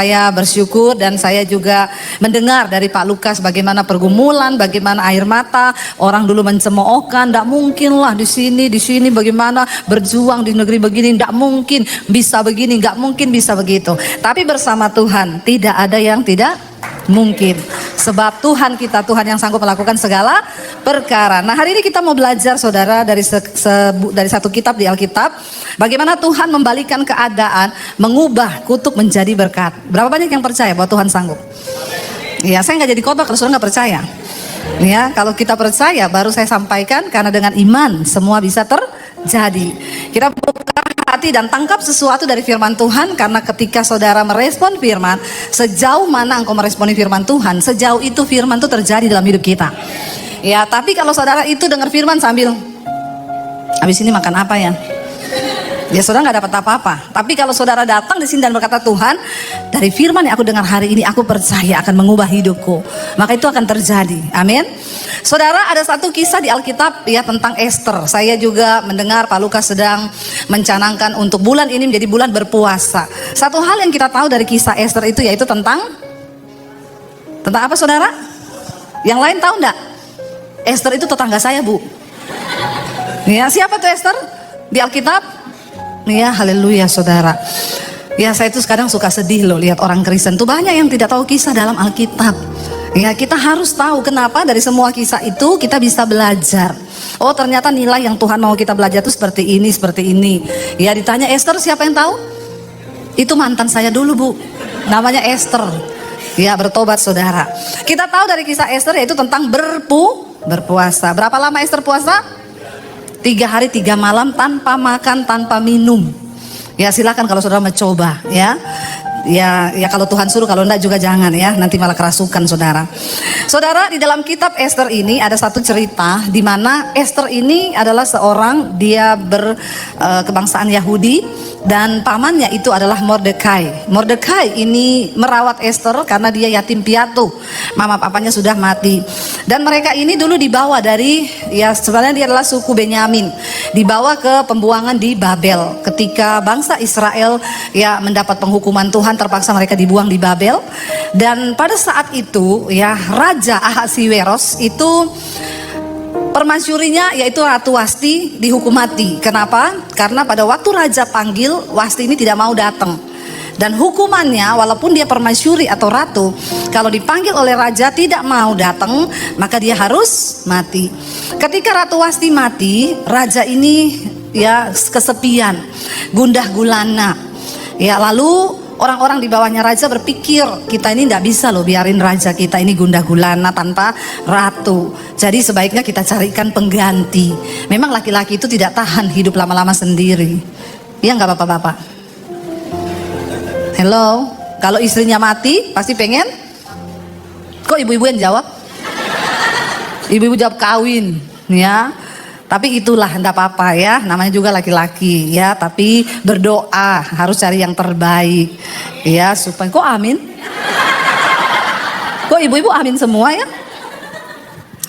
saya bersyukur dan saya juga mendengar dari Pak Lukas bagaimana pergumulan, bagaimana air mata orang dulu mencemoohkan, tidak mungkin lah di sini bagaimana berjuang di negeri begini, tidak mungkin bisa begini, nggak mungkin bisa begitu. Tapi bersama Tuhan tidak ada yang tidak mungkin, sebab Tuhan kita Tuhan yang sanggup melakukan segala perkara. Nah, hari ini kita mau belajar saudara dari satu kitab di Alkitab, bagaimana Tuhan membalikan keadaan, mengubah kutuk menjadi berkat. Berapa banyak yang percaya bahwa Tuhan sanggup? Ya, saya nggak jadi khotbah kalau saudara nggak percaya. Ya, kalau kita percaya baru saya sampaikan, karena dengan iman semua bisa terjadi. Kita buka hati dan tangkap sesuatu dari firman Tuhan, karena ketika saudara merespon firman, sejauh mana engkau meresponi firman Tuhan, sejauh itu firman itu terjadi dalam hidup kita. Ya, tapi kalau saudara itu dengar firman sambil habis ini makan apa ya? Ya, saudara nggak dapat apa-apa. Tapi kalau saudara datang di sini dan berkata, Tuhan, dari firman yang aku dengar hari ini, aku percaya akan mengubah hidupku, maka itu akan terjadi. Amin. Saudara, ada satu kisah di Alkitab ya tentang Esther. Saya juga mendengar Pak Lukas sedang mencanangkan untuk bulan ini menjadi bulan berpuasa. Satu hal yang kita tahu dari kisah Esther itu yaitu tentang apa, saudara? Yang lain tahu enggak? Esther itu tetangga saya, Bu. Ya, siapa tuh Esther di Alkitab? Ya, haleluya saudara. Ya, saya tuh kadang suka sedih loh lihat orang Kristen tuh banyak yang tidak tahu kisah dalam Alkitab. Ya, kita harus tahu kenapa dari semua kisah itu kita bisa belajar. Oh, ternyata nilai yang Tuhan mau kita belajar itu seperti ini, seperti ini. Ya, ditanya Esther, siapa yang tahu? Itu mantan saya dulu, Bu. Namanya Esther. Ya, bertobat saudara. Kita tahu dari kisah Esther yaitu tentang berpuasa. Berapa lama Esther puasa? 3 hari 3 malam tanpa makan, tanpa minum. Ya, silakan kalau saudara mencoba ya. Ya kalau Tuhan suruh, kalau enggak juga jangan ya, nanti malah kerasukan saudara. Saudara, di dalam kitab Esther ini ada satu cerita di mana Esther ini adalah seorang, dia berkebangsaan Yahudi dan pamannya itu adalah Mordekai. Mordekai ini merawat Esther karena dia yatim piatu, mama papanya sudah mati. Dan mereka ini dulu dibawa dari, ya sebenarnya dia adalah suku Benyamin, dibawa ke pembuangan di Babel. Ketika bangsa Israel ya mendapat penghukuman Tuhan, terpaksa mereka dibuang di Babel. Dan pada saat itu ya Raja Ahasiweros itu permasyurinya yaitu Ratu Wasti dihukum mati. Kenapa? Karena pada waktu Raja panggil, Wasti ini tidak mau datang. Dan hukumannya, walaupun dia permasyuri atau ratu, kalau dipanggil oleh raja tidak mau datang, maka dia harus mati. Ketika Ratu Wasti mati, raja ini ya kesepian, gundah gulana. Ya, lalu orang-orang di bawahnya raja berpikir, kita ini tidak bisa loh biarin raja kita ini gundah gulana tanpa ratu. Jadi sebaiknya kita carikan pengganti. Memang laki-laki itu tidak tahan hidup lama-lama sendiri. Ya nggak bapak-bapak? Hello, kalau istrinya mati pasti pengen. Kok ibu-ibu yang jawab? Ibu-ibu jawab kawin, ya. Tapi itulah enggak apa-apa ya, namanya juga laki-laki ya, tapi berdoa harus cari yang terbaik ya, supaya kok amin? Kok ibu-ibu amin semua ya?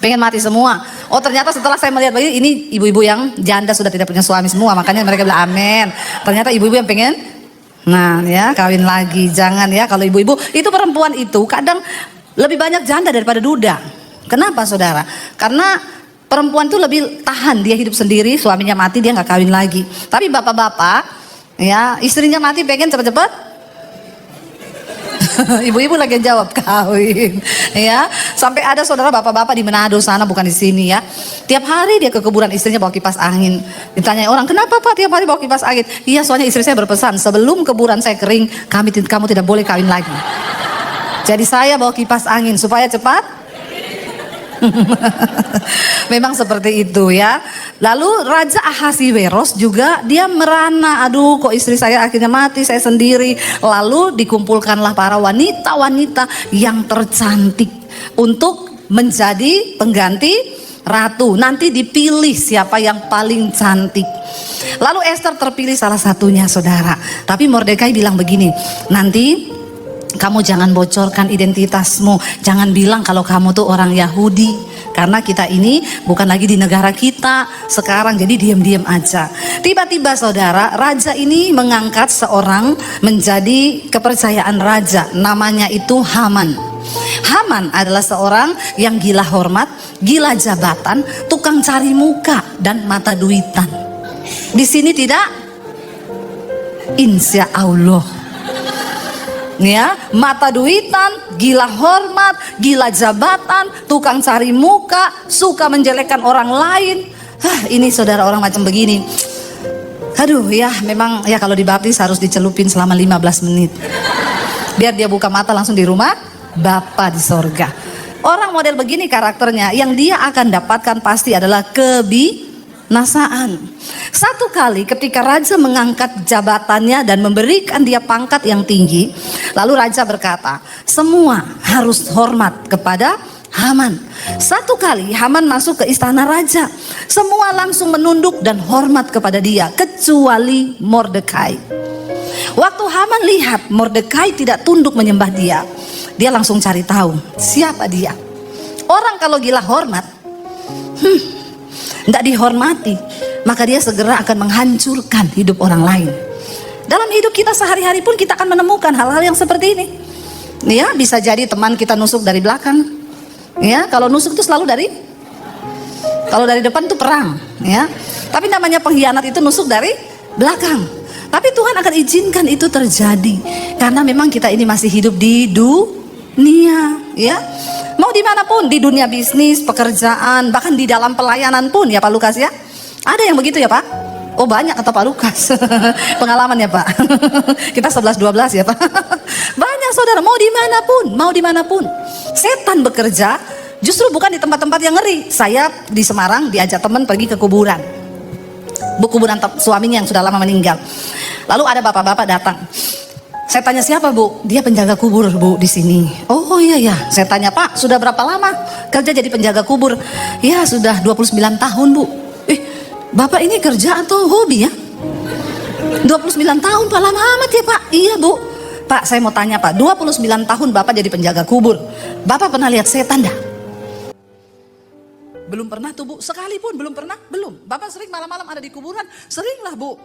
Pengen mati semua. Oh, ternyata setelah saya melihat begini, ini ibu-ibu yang janda sudah tidak punya suami semua, makanya mereka bilang amin. Ternyata ibu-ibu yang pengen, nah ya kawin lagi. Jangan ya, kalau ibu-ibu itu, perempuan itu kadang lebih banyak janda daripada duda. Kenapa saudara? Karena perempuan itu lebih tahan, dia hidup sendiri, suaminya mati dia nggak kawin lagi. Tapi bapak-bapak ya istrinya mati pengen cepet-cepet. Ibu-ibu lagi jawab kawin ya. Sampai ada saudara bapak-bapak di Manado sana, bukan di sini ya, tiap hari dia ke kuburan istrinya bawa kipas angin. Ditanya orang, kenapa Pak tiap hari bawa kipas angin? Iya, soalnya istri saya berpesan, sebelum kuburan saya kering, kamu tidak boleh kawin lagi. Jadi saya bawa kipas angin supaya cepat. Memang seperti itu ya. Lalu Raja Ahasiweros juga dia merana, aduh kok istri saya akhirnya mati, saya sendiri. Lalu dikumpulkanlah para wanita-wanita yang tercantik untuk menjadi pengganti ratu. Nanti dipilih siapa yang paling cantik. Lalu Esther terpilih salah satunya saudara. Tapi Mordekai bilang begini, nanti Kamu jangan bocorkan identitasmu. Jangan bilang kalau kamu tuh orang Yahudi. Karena kita ini bukan lagi di negara kita sekarang, jadi diam-diam aja. Tiba-tiba saudara, raja ini mengangkat seorang menjadi kepercayaan raja. Namanya itu Haman. Haman adalah seorang yang gila hormat, gila jabatan, tukang cari muka dan mata duitan. Di sini tidak? Insya Allah. Ya, mata duitan, gila hormat, gila jabatan, tukang cari muka, suka menjelekkan orang lain. Ini saudara orang macam begini. Aduh ya, memang ya kalau dibaptis harus dicelupin selama 15 menit. Biar dia buka mata langsung di rumah Bapa di sorga. Orang model begini karakternya, yang dia akan dapatkan pasti adalah kebinasaan. Satu kali ketika raja mengangkat jabatannya dan memberikan dia pangkat yang tinggi, lalu raja berkata, semua harus hormat kepada Haman. Satu kali Haman masuk ke istana raja, semua langsung menunduk dan hormat kepada dia, kecuali Mordekai. Waktu Haman lihat Mordekai tidak tunduk menyembah dia, dia langsung cari tahu siapa dia. Orang kalau gila hormat, tidak dihormati, maka dia segera akan menghancurkan hidup orang lain. Dalam hidup kita sehari-hari pun kita akan menemukan hal-hal yang seperti ini. Ya, bisa jadi teman kita nusuk dari belakang. Ya, kalau nusuk itu selalu kalau dari depan itu perang. Ya, tapi namanya pengkhianat itu nusuk dari belakang. Tapi Tuhan akan izinkan itu terjadi karena memang kita ini masih hidup di dunia. Ya. Mau dimanapun, di dunia bisnis, pekerjaan, bahkan di dalam pelayanan pun ya Pak Lukas ya. Ada yang begitu ya Pak? Oh banyak kata Pak Lukas. Pengalaman ya Pak. Kita 11-12 ya Pak. Banyak saudara, mau dimanapun. Setan bekerja justru bukan di tempat-tempat yang ngeri. Saya di Semarang diajak teman pergi ke kuburan. Kuburan suaminya yang sudah lama meninggal. Lalu ada bapak-bapak datang. Saya tanya siapa Bu? Dia penjaga kubur Bu di sini. Oh iya ya. Saya tanya Pak, sudah berapa lama kerja jadi penjaga kubur? Ya sudah 29 tahun Bu. Bapak ini kerja atau hobi ya? 29 tahun Pak, lama amat ya Pak. Iya Bu. Pak saya mau tanya Pak, 29 tahun Bapak jadi penjaga kubur, Bapak pernah lihat setan dah? Belum pernah tuh Bu, sekalipun belum pernah. Belum. Bapak sering malam-malam ada di kuburan? Sering lah Bu.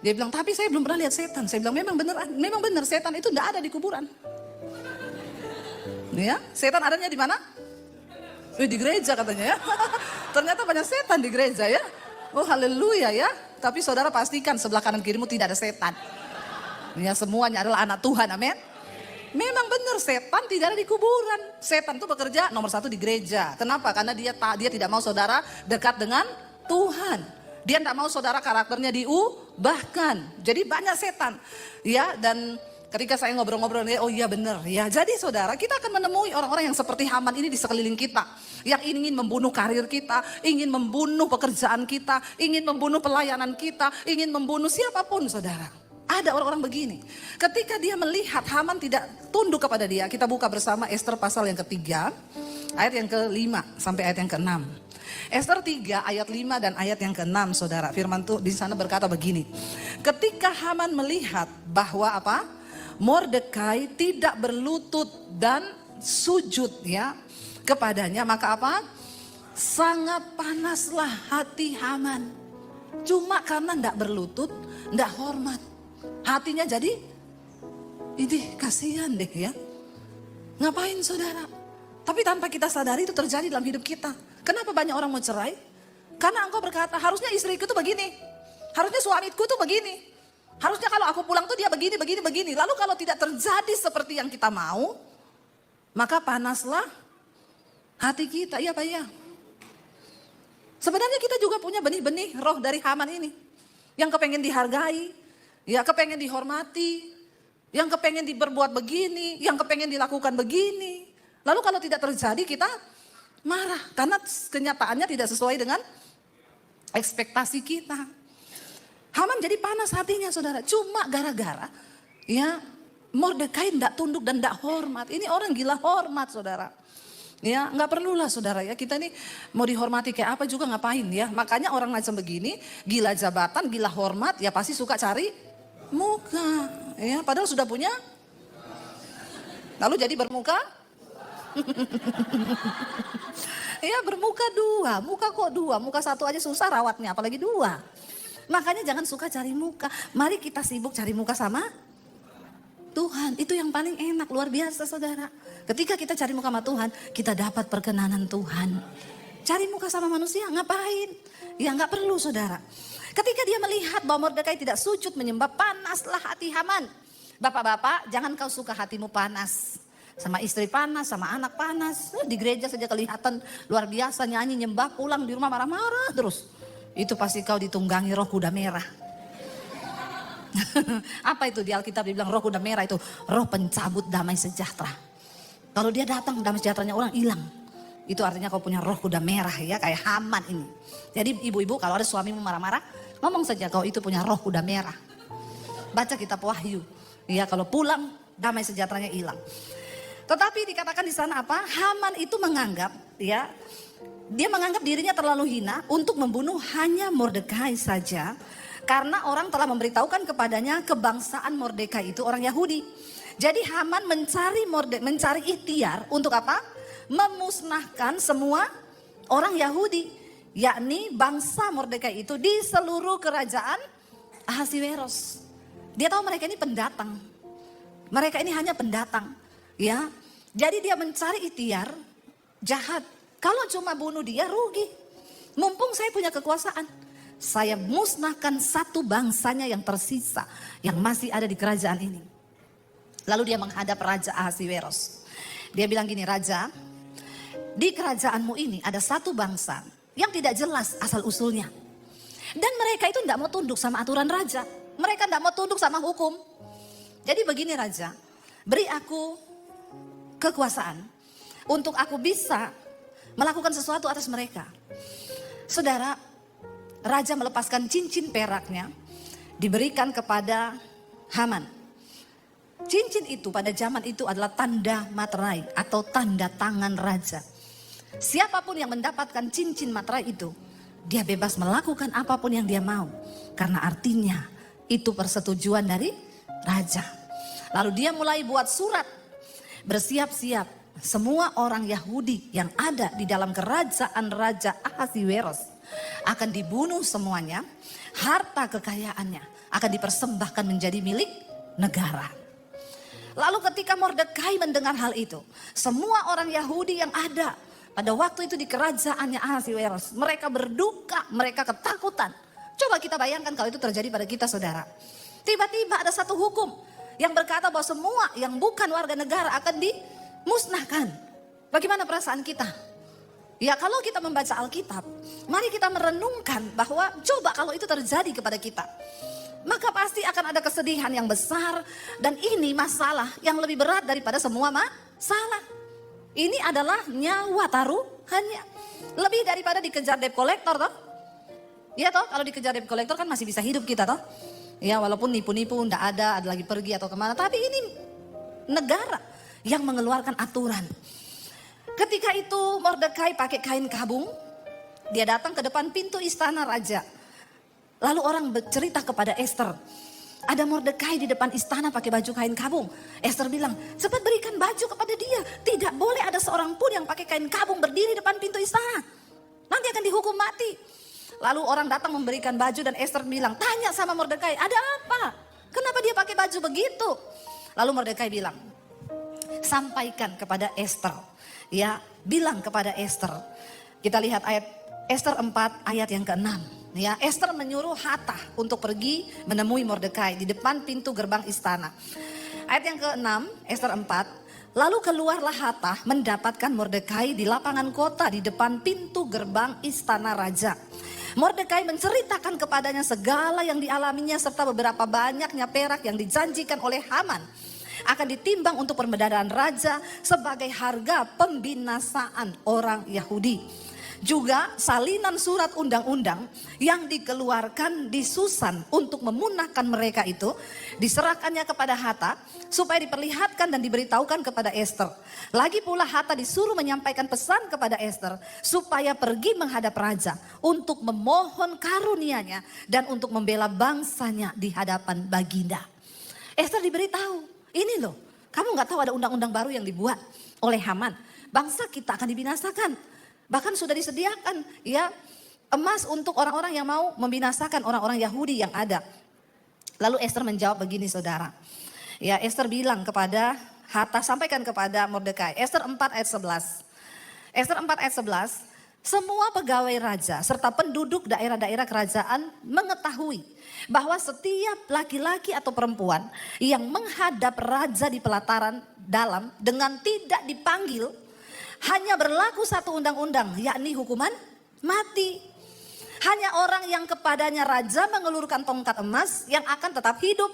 Dia bilang, tapi saya belum pernah lihat setan. Saya bilang, memang benar setan itu tidak ada di kuburan. Ya, setan adanya di mana? Di gereja katanya ya. Ternyata banyak setan di gereja ya. Oh haleluya ya. Tapi saudara pastikan sebelah kanan kirimu tidak ada setan. Ya, semuanya adalah anak Tuhan, amin. Memang benar setan tidak ada di kuburan. Setan itu bekerja nomor 1 di gereja. Kenapa? Karena dia tidak mau saudara dekat dengan Tuhan. Dia tidak mau saudara karakternya diubahkan. Jadi banyak setan. Ya, dan ketika saya ngobrol-ngobrol, oh iya benar. Ya, jadi saudara, kita akan menemui orang-orang yang seperti Haman ini di sekeliling kita. Yang ingin membunuh karir kita, ingin membunuh pekerjaan kita, ingin membunuh pelayanan kita, ingin membunuh siapapun saudara. Ada orang-orang begini. Ketika dia melihat Haman tidak tunduk kepada dia, kita buka bersama Ester pasal yang ketiga, ayat yang ke-5 sampai ayat yang ke-6. Ester 3 ayat 5 dan ayat yang ke-6 saudara. Firman Tuhan di sana berkata begini. Ketika Haman melihat bahwa apa? Mordekai tidak berlutut dan sujud ya kepadanya, maka apa? Sangat panaslah hati Haman. Cuma karena tidak berlutut, tidak hormat. Hatinya jadi, ini kasihan deh ya. Ngapain saudara? Tapi tanpa kita sadari itu terjadi dalam hidup kita. Kenapa banyak orang mau cerai? Karena engkau berkata, harusnya istriku tuh begini. Harusnya suamiku tuh begini. Harusnya kalau aku pulang tuh dia begini. Lalu kalau tidak terjadi seperti yang kita mau, maka panaslah hati kita. Iya Pak ya. Sebenarnya kita juga punya benih-benih roh dari Haman ini. Yang kepengen dihargai, ya kepengen dihormati, yang kepengen diberbuat begini, yang kepengen dilakukan begini. Lalu kalau tidak terjadi kita marah karena kenyataannya tidak sesuai dengan ekspektasi kita. Haman jadi panas hatinya saudara, cuma gara-gara ya Mordekai tidak tunduk dan tidak hormat. Ini orang gila hormat saudara. Ya nggak perlulah saudara ya, kita ini mau dihormati kayak apa juga ngapain ya. Makanya orang macam begini, gila jabatan, gila hormat ya pasti suka cari muka. Ya padahal sudah punya Lalu jadi bermuka? Ya bermuka dua, muka kok dua, muka satu aja susah rawatnya apalagi dua. Makanya jangan suka cari muka, mari kita sibuk cari muka sama Tuhan. Itu yang paling enak, luar biasa saudara. Ketika kita cari muka sama Tuhan, kita dapat perkenanan Tuhan. Cari muka sama manusia ngapain? Ya nggak perlu saudara. Ketika dia melihat bahwa Mordekai tidak sujud menyembah, panaslah hati Haman. Bapak-bapak, jangan kau suka hatimu panas. Sama istri panas, sama anak panas. Di gereja saja kelihatan luar biasa nyanyi, nyembah, pulang di rumah marah-marah terus. Itu pasti kau ditunggangi roh kuda merah. Apa itu di Alkitab dibilang roh kuda merah itu? Roh pencabut damai sejahtera. Kalau dia datang damai sejahteranya orang hilang. Itu artinya kau punya roh kuda merah ya, kayak Haman ini. Jadi ibu-ibu kalau ada suamimu marah-marah, ngomong saja kau itu punya roh kuda merah. Baca kitab Wahyu. Ya kalau pulang damai sejahteranya hilang. Tetapi dikatakan di sana apa? Haman itu menganggap ya, dia menganggap dirinya terlalu hina untuk membunuh hanya Mordekai saja. Karena orang telah memberitahukan kepadanya kebangsaan Mordekai itu orang Yahudi. Jadi Haman mencari ikhtiar untuk apa? Memusnahkan semua orang Yahudi. Yakni bangsa Mordekai itu di seluruh kerajaan Ahasiweros. Dia tahu mereka ini pendatang. Mereka ini hanya pendatang. Ya, jadi dia mencari ikhtiar jahat. Kalau cuma bunuh dia rugi. Mumpung saya punya kekuasaan, saya musnahkan satu bangsanya yang tersisa, yang masih ada di kerajaan ini. Lalu dia menghadap Raja Ahasiweros. Dia bilang gini, Raja, di kerajaanmu ini ada satu bangsa yang tidak jelas asal usulnya. Dan mereka itu tidak mau tunduk sama aturan raja. Mereka tidak mau tunduk sama hukum. Jadi begini Raja, beri aku kekuasaan untuk aku bisa melakukan sesuatu atas mereka. Saudara, Raja melepaskan cincin peraknya, diberikan kepada Haman. Cincin itu pada zaman itu adalah tanda materai atau tanda tangan raja. Siapapun yang mendapatkan cincin materai itu, dia bebas melakukan apapun yang dia mau. Karena artinya itu persetujuan dari raja. Lalu dia mulai buat surat. Bersiap-siap semua orang Yahudi yang ada di dalam kerajaan Raja Ahasiweros akan dibunuh semuanya. Harta kekayaannya akan dipersembahkan menjadi milik negara. Lalu ketika Mordekai mendengar hal itu, semua orang Yahudi yang ada pada waktu itu di kerajaannya Ahasiweros, mereka berduka, mereka ketakutan. Coba kita bayangkan kalau itu terjadi pada kita saudara. Tiba-tiba ada satu hukum yang berkata bahwa semua yang bukan warga negara akan dimusnahkan. Bagaimana perasaan kita? Ya kalau kita membaca Alkitab, mari kita merenungkan bahwa coba kalau itu terjadi kepada kita. Maka pasti akan ada kesedihan yang besar. Dan ini masalah yang lebih berat daripada semua masalah. Ini adalah nyawa taruhannya. Lebih daripada dikejar debt collector toh. Ya toh, kalau dikejar debt collector kan masih bisa hidup kita toh. Ya walaupun nipu-nipu ndak ada lagi pergi atau kemana. Tapi ini negara yang mengeluarkan aturan. Ketika itu Mordekai pakai kain kabung. Dia datang ke depan pintu istana raja. Lalu orang bercerita kepada Esther. Ada Mordekai di depan istana pakai baju kain kabung. Esther bilang, cepat berikan baju kepada dia. Tidak boleh ada seorang pun yang pakai kain kabung berdiri depan pintu istana. Nanti akan dihukum mati. Lalu orang datang memberikan baju dan Esther bilang, tanya sama Mordekai, ada apa? Kenapa dia pakai baju begitu? Lalu Mordekai bilang, sampaikan kepada Esther. Ya, bilang kepada Esther. Kita lihat ayat Esther 4 ayat yang ke-6. Ya, Esther menyuruh Hatah untuk pergi menemui Mordekai di depan pintu gerbang istana. Ayat yang ke-6, Esther 4. Lalu keluarlah Hatah mendapatkan Mordekai di lapangan kota di depan pintu gerbang istana raja. Mordekai menceritakan kepadanya segala yang dialaminya serta beberapa banyaknya perak yang dijanjikan oleh Haman akan ditimbang untuk permedaran raja sebagai harga pembinasaan orang Yahudi. Juga salinan surat undang-undang yang dikeluarkan di Susan untuk memunahkan mereka itu diserahkannya kepada Hatha supaya diperlihatkan dan diberitahukan kepada Esther. Lagi pula Hatha disuruh menyampaikan pesan kepada Esther supaya pergi menghadap raja untuk memohon karunia-Nya dan untuk membela bangsanya di hadapan baginda. Esther diberitahu, ini loh Kamu nggak tahu ada undang-undang baru yang dibuat oleh Haman. Bangsa kita akan dibinasakan. Bahkan sudah disediakan ya emas untuk orang-orang yang mau membinasakan orang-orang Yahudi yang ada. Lalu Esther menjawab begini saudara. Ya Esther bilang kepada Hathach, sampaikan kepada Mordekai. Esther 4 ayat 11. Esther 4 ayat 11. Semua pegawai raja serta penduduk daerah-daerah kerajaan mengetahui bahwa setiap laki-laki atau perempuan yang menghadap raja di pelataran dalam dengan tidak dipanggil hanya berlaku satu undang-undang, yakni hukuman mati. Hanya orang yang kepadanya raja mengelurkan tongkat emas yang akan tetap hidup.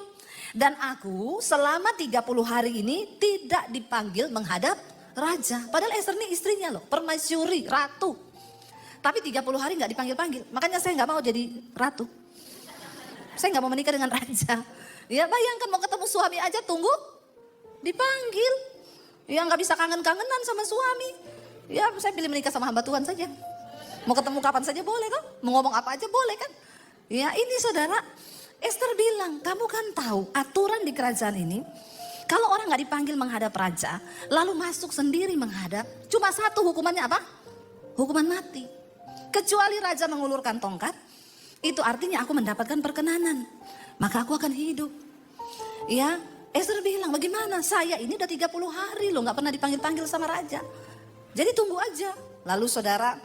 Dan aku selama 30 hari ini tidak dipanggil menghadap raja. Padahal Esther ini istrinya loh, permaisuri, ratu. Tapi 30 hari gak dipanggil-panggil. Makanya saya gak mau jadi ratu. Saya gak mau menikah dengan raja. Ya bayangkan mau ketemu suami aja tunggu dipanggil. Ya gak bisa kangen-kangenan sama suami. Ya saya pilih menikah sama hamba Tuhan saja. Mau ketemu kapan saja boleh kan? Mau ngomong apa aja boleh kan? Ya ini saudara, Esther bilang, kamu kan tahu aturan di kerajaan ini. Kalau orang gak dipanggil menghadap raja, lalu masuk sendiri menghadap, cuma satu hukumannya apa? Hukuman mati. Kecuali raja mengulurkan tongkat, itu artinya aku mendapatkan perkenanan. Maka aku akan hidup. Ya, Esther bilang, bagaimana? Saya ini udah 30 hari loh gak pernah dipanggil-panggil sama raja. Jadi tunggu aja. Lalu saudara,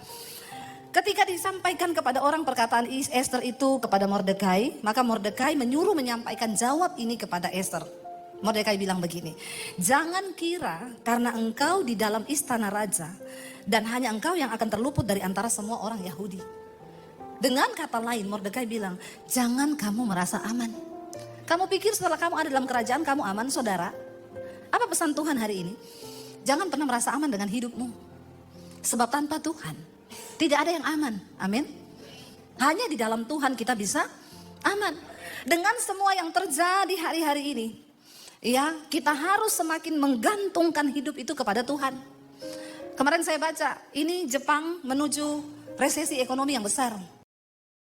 ketika disampaikan kepada orang perkataan Esther itu kepada Mordekai, maka Mordekai menyuruh menyampaikan jawab ini kepada Esther. Mordekai bilang begini, jangan kira karena engkau di dalam istana raja dan hanya engkau yang akan terluput dari antara semua orang Yahudi. Dengan kata lain Mordekai bilang, jangan kamu merasa aman. Kamu pikir setelah kamu ada dalam kerajaan kamu aman saudara? Apa pesan Tuhan hari ini? Jangan pernah merasa aman dengan hidupmu. Sebab tanpa Tuhan tidak ada yang aman, amin. Hanya di dalam Tuhan kita bisa aman. Dengan semua yang terjadi hari-hari ini, ya kita harus semakin menggantungkan hidup itu kepada Tuhan. Kemarin saya baca, ini Jepang menuju resesi ekonomi yang besar.